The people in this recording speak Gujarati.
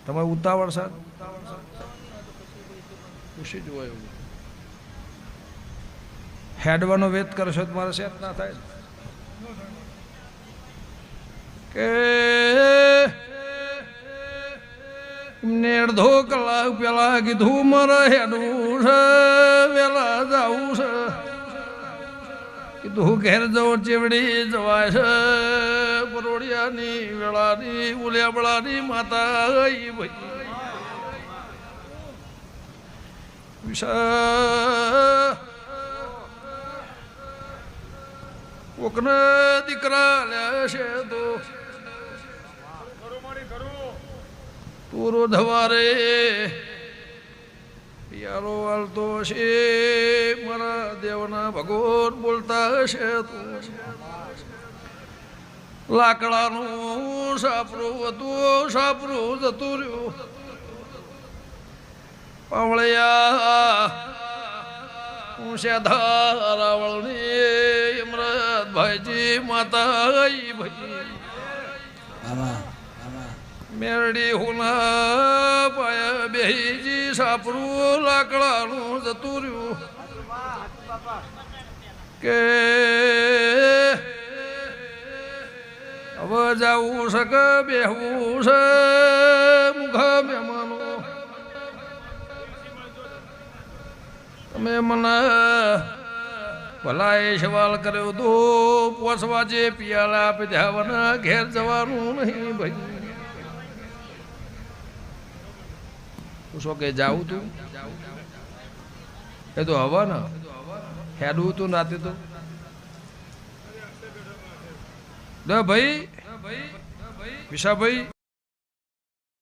તમે ઉતાવળ સાહેબ ખુશી જ હોય એવું હેડવાનો વેત કરશો તો મારે સેટ ના થાય કે એમને અડધો કલાક પેલા કીધું મારે હેડવું છે વેલા જવું છે કીધું ઘેર જવું ચેવડી જવાય છે પરોડિયાની વેળાની ઉલિયાબળાની માતા ભાઈ કોકને દીકરા લેશે તો પૂરો ધવારે યારો હાલતો હશે મારા દેવના ભગવાન બોલતા હશે તો લાકડાનું સાપરું હતું સાપરું જતું રહ્યું પાવળિયા હું સેધા રાવળની ઇમરત ભાઈજી માતા ભાઈ મેરડી હુના પાયા બેહીજી સાપરું લાકડાનું જતું રહ્યું કે હવે જવું છે કે બેહવું છે મુખા મહેમાનો તમે મને ભલા એ સવાલ કર્યો તો 5 વાગે પિયાલા આપી દેવાના ઘેર જવાનું નહીં ભાઈ પૂછો કે જાવું તું એ તો હવા ને હેડવું તું નાતે તો ભાઈ વિશાભાઈ